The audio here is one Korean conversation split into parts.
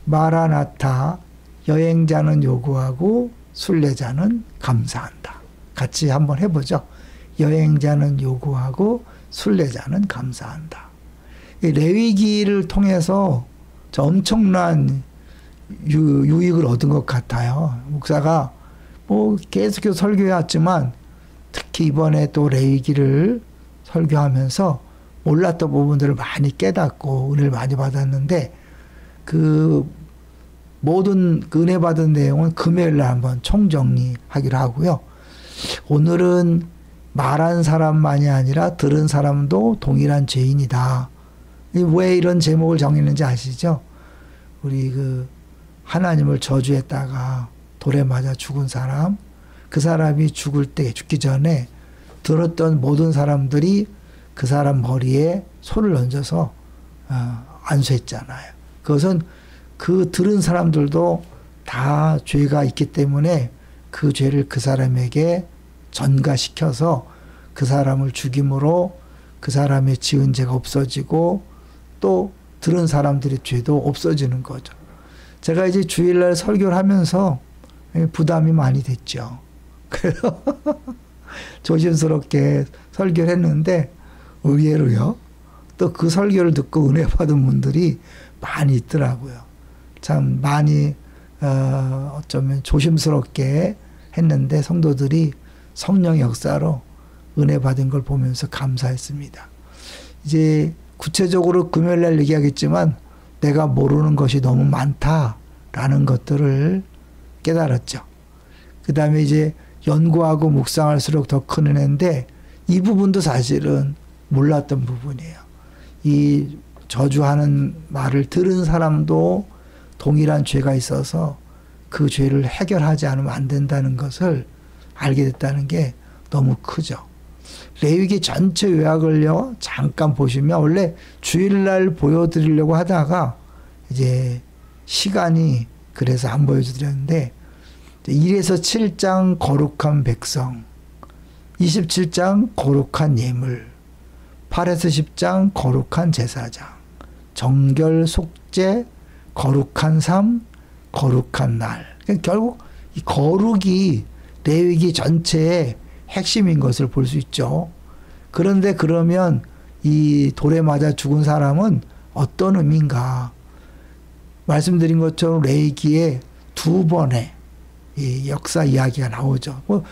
마라나타, 여행자는 요구하고 순례자는 감사한다. 같이 한번 해보죠. 여행자는 요구하고 순례자는 감사한다. 이 레위기를 통해서 엄청난 유익을 얻은 것 같아요. 목사가 뭐 계속해서 설교해왔지만 특히 이번에 또 레위기를 설교하면서 몰랐던 부분들을 많이 깨닫고 은혜를 많이 받았는데 그 모든 은혜 받은 내용은 금요일 날 한번 총정리하기로 하고요. 오늘은 말한 사람만이 아니라 들은 사람도 동일한 죄인이다. 왜 이런 제목을 정했는지 아시죠? 우리 그 하나님을 저주했다가 돌에 맞아 죽은 사람, 그 사람이 죽기 전에 들었던 모든 사람들이 그 사람 머리에 손을 얹어서 안수했잖아요. 그것은 그 들은 사람들도 다 죄가 있기 때문에 그 죄를 그 사람에게 전가시켜서 그 사람을 죽임으로 그 사람의 지은 죄가 없어지고 또 들은 사람들의 죄도 없어지는 거죠. 제가 이제 주일날 설교를 하면서 부담이 많이 됐죠. 그래서 조심스럽게 설교를 했는데 의외로요. 또 그 설교를 듣고 은혜 받은 분들이 많이 있더라고요. 참 많이 어쩌면 조심스럽게 했는데 성도들이 성령의 역사로 은혜 받은 걸 보면서 감사했습니다. 이제 구체적으로 금요일 날 얘기하겠지만 내가 모르는 것이 너무 많다라는 것들을 깨달았죠. 그 다음에 이제 연구하고 묵상할수록 더 큰 은혜인데 이 부분도 사실은 몰랐던 부분이에요. 이 저주하는 말을 들은 사람도 동일한 죄가 있어서 그 죄를 해결하지 않으면 안 된다는 것을 알게 됐다는 게 너무 크죠. 레위기 전체 요약을요 잠깐 보시면 원래 주일날 보여드리려고 하다가 이제 시간이 그래서 안 보여드렸는데 1에서 7장 거룩한 백성, 27장 거룩한 예물, 8에서 10장 거룩한 제사장, 정결 속죄, 거룩한 삶, 거룩한 날. 그러니까 결국 이 거룩이 레위기 전체의 핵심인 것을 볼 수 있죠. 그런데 그러면 이 돌에 맞아 죽은 사람은 어떤 의미인가? 말씀드린 것처럼 레위기에 두 번의 이 역사 이야기가 나오죠. 뭐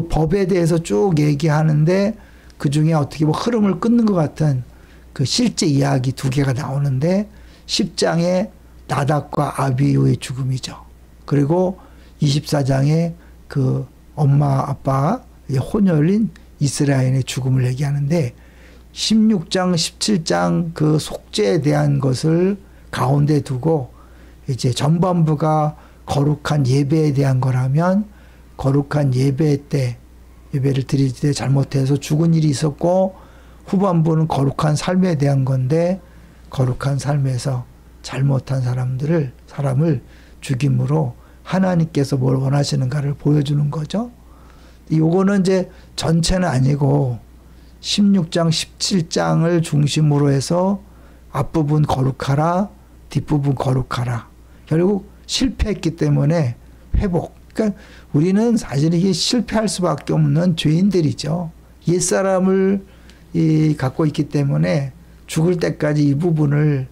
법에 대해서 쭉 얘기하는데 그 중에 어떻게 뭐 흐름을 끊는 것 같은 그 실제 이야기 두 개가 나오는데 10장에 나답과 아비후의 죽음이죠. 그리고 24장에 그 엄마 아빠 혼혈인 이스라엘의 죽음을 얘기하는데 16장 17장 그 속죄에 대한 것을 가운데 두고 이제 전반부가 거룩한 예배에 대한 거라면 거룩한 예배 때 예배를 드릴 때 잘못해서 죽은 일이 있었고 후반부는 거룩한 삶에 대한 건데 거룩한 삶에서 잘못한 사람을 죽임으로 하나님께서 뭘 원하시는가를 보여주는 거죠. 요거는 이제 전체는 아니고 16장 17장을 중심으로 해서 앞부분 거룩하라 뒷부분 거룩하라. 결국 실패했기 때문에 회복. 그러니까 우리는 사실 이게 실패할 수밖에 없는 죄인들이죠. 옛사람을 갖고 있기 때문에 죽을 때까지 이 부분을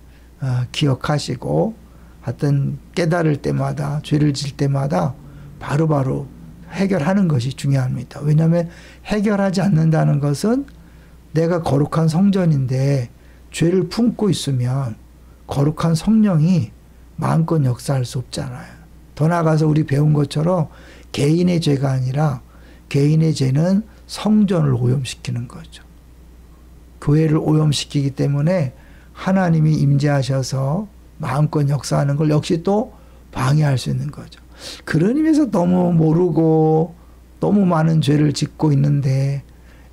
기억하시고 하여튼 깨달을 때마다 죄를 질 때마다 바로바로 해결하는 것이 중요합니다. 왜냐하면 해결하지 않는다는 것은 내가 거룩한 성전인데 죄를 품고 있으면 거룩한 성령이 마음껏 역사할 수 없잖아요. 더 나아가서 우리 배운 것처럼 개인의 죄가 아니라 개인의 죄는 성전을 오염시키는 거죠. 교회를 오염시키기 때문에 하나님이 임재하셔서 마음껏 역사하는 걸 역시 또 방해할 수 있는 거죠. 그런 의미에서 너무 모르고 너무 많은 죄를 짓고 있는데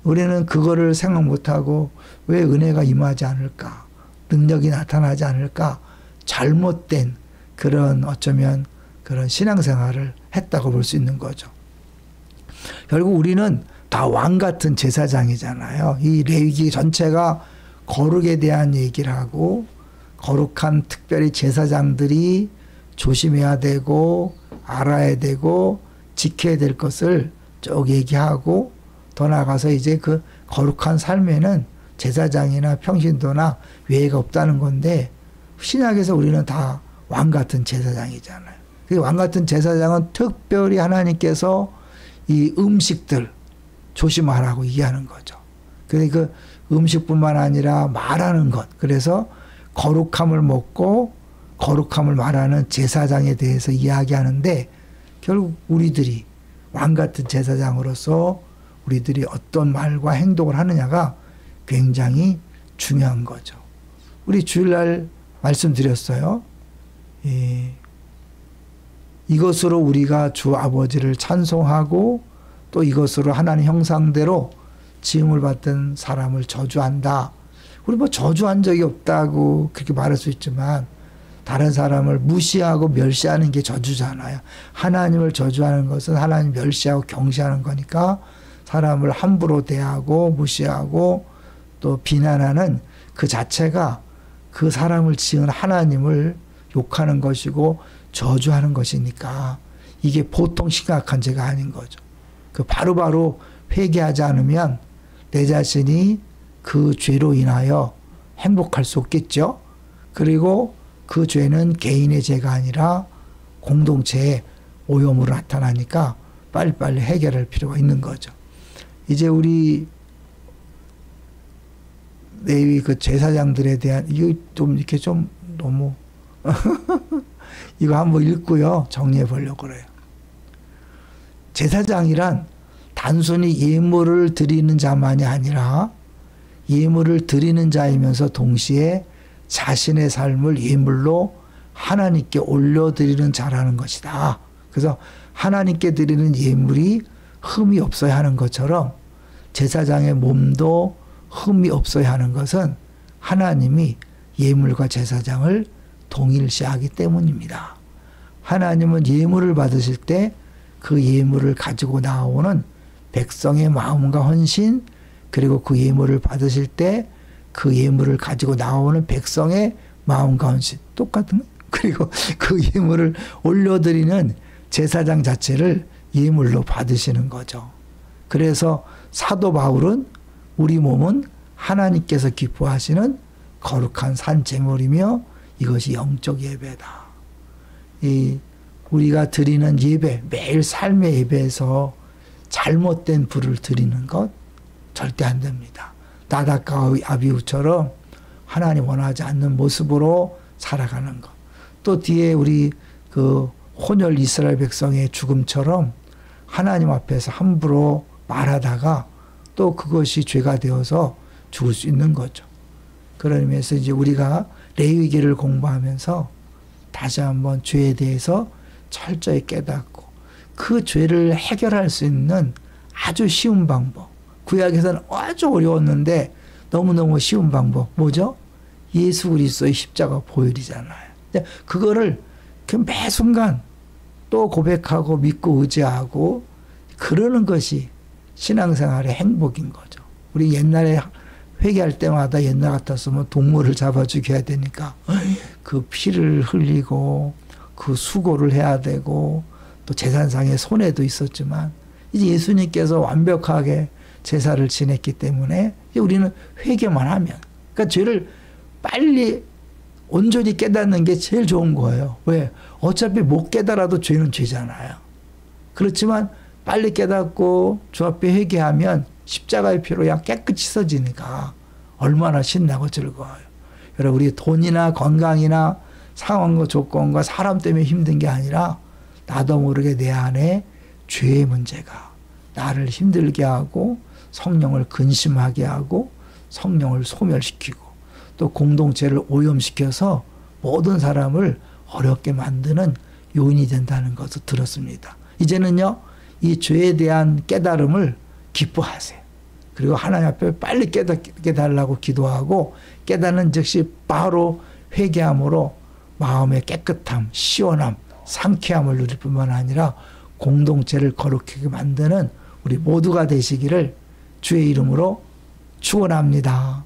우리는 그거를 생각 못하고 왜 은혜가 임하지 않을까? 능력이 나타나지 않을까? 잘못된 그런 어쩌면 그런 신앙생활을 했다고 볼 수 있는 거죠. 결국 우리는 다 왕 같은 제사장이잖아요. 이 레위기 전체가 거룩에 대한 얘기를 하고 거룩한 특별히 제사장들이 조심해야 되고 알아야 되고 지켜야 될 것을 쭉 얘기하고 더 나아가서 이제 그 거룩한 삶에는 제사장이나 평신도나 외회가 없다는 건데 신약에서 우리는 다 왕 같은 제사장이잖아요. 왕 같은 제사장은 특별히 하나님께서 이 음식들 조심하라고 얘기하는 거죠. 그래서 그 음식뿐만 아니라 말하는 것. 그래서 거룩함을 먹고 거룩함을 말하는 제사장에 대해서 이야기하는데 결국 우리들이 왕 같은 제사장으로서 우리들이 어떤 말과 행동을 하느냐가 굉장히 중요한 거죠. 우리 주일날 말씀드렸어요. 이것으로 우리가 주 아버지를 찬송하고 또 이것으로 하나님 형상대로 지음을 받은 사람을 저주한다. 우리 뭐 저주한 적이 없다고 그렇게 말할 수 있지만 다른 사람을 무시하고 멸시하는 게 저주잖아요. 하나님을 저주하는 것은 하나님 멸시하고 경시하는 거니까 사람을 함부로 대하고 무시하고 또 비난하는 그 자체가 그 사람을 지은 하나님을 욕하는 것이고 저주하는 것이니까 이게 보통 심각한 죄가 아닌 거죠. 그 바로바로 회개하지 않으면 내 자신이 그 죄로 인하여 행복할 수 없겠죠. 그리고 그 죄는 개인의 죄가 아니라 공동체의 오염으로 나타나니까 빨리빨리 해결할 필요가 있는 거죠. 이제 우리 레위 그 제사장들에 대한 이거 좀 이렇게 좀 너무 이거 한번 읽고요 정리해 보려고 그래요. 제사장이란 단순히 예물을 드리는 자만이 아니라 예물을 드리는 자이면서 동시에 자신의 삶을 예물로 하나님께 올려드리는 자라는 것이다. 그래서 하나님께 드리는 예물이 흠이 없어야 하는 것처럼 제사장의 몸도 흠이 없어야 하는 것은 하나님이 예물과 제사장을 동일시하기 때문입니다. 하나님은 예물을 받으실 때 그 예물을 가지고 나오는 백성의 마음과 헌신, 그리고 그 예물을 받으실 때 그 예물을 가지고 나오는 백성의 마음과 헌신 똑같은, 그리고 그 예물을 올려드리는 제사장 자체를 예물로 받으시는 거죠. 그래서 사도 바울은 우리 몸은 하나님께서 기뻐하시는 거룩한 산제물이며 이것이 영적 예배다. 이 우리가 드리는 예배, 매일 삶의 예배에서 잘못된 불을 드리는 것 절대 안 됩니다. 나답과 아비후처럼 하나님 원하지 않는 모습으로 살아가는 것. 또 뒤에 우리 그 혼혈 이스라엘 백성의 죽음처럼 하나님 앞에서 함부로 말하다가 또 그것이 죄가 되어서 죽을 수 있는 거죠. 그런 의미에서 이제 우리가 레위기를 공부하면서 다시 한번 죄에 대해서 철저히 깨닫고 그 죄를 해결할 수 있는 아주 쉬운 방법. 구약에서는 아주 어려웠는데 너무너무 쉬운 방법. 뭐죠? 예수 그리스도의 십자가 보혈이잖아요. 그거를 매 순간 또 고백하고 믿고 의지하고 그러는 것이 신앙생활의 행복인 거죠. 우리 옛날에 회개할 때마다 옛날 같았으면 동물을 잡아 죽여야 되니까 그 피를 흘리고 그 수고를 해야 되고 또 제사상의 손해도 있었지만 이제 예수님께서 완벽하게 제사를 지냈기 때문에 이제 우리는 회개만 하면, 그러니까 죄를 빨리 온전히 깨닫는 게 제일 좋은 거예요. 왜? 어차피 못 깨달아도 죄는 죄잖아요. 그렇지만 빨리 깨닫고 주 앞에 회개하면 십자가의 피로 그냥 깨끗이 씻어지니까 얼마나 신나고 즐거워요. 여러분, 우리 돈이나 건강이나 상황과 조건과 사람 때문에 힘든 게 아니라 나도 모르게 내 안에 죄의 문제가 나를 힘들게 하고 성령을 근심하게 하고 성령을 소멸시키고 또 공동체를 오염시켜서 모든 사람을 어렵게 만드는 요인이 된다는 것을 들었습니다. 이제는요, 이 죄에 대한 깨달음을 기뻐하세요. 그리고 하나님 앞에 빨리 깨닫게 달라고 기도하고 깨닫는 즉시 바로 회개함으로 마음의 깨끗함, 시원함, 상쾌함을 누릴 뿐만 아니라 공동체를 거룩하게 만드는 우리 모두가 되시기를 주의 이름으로 축원합니다.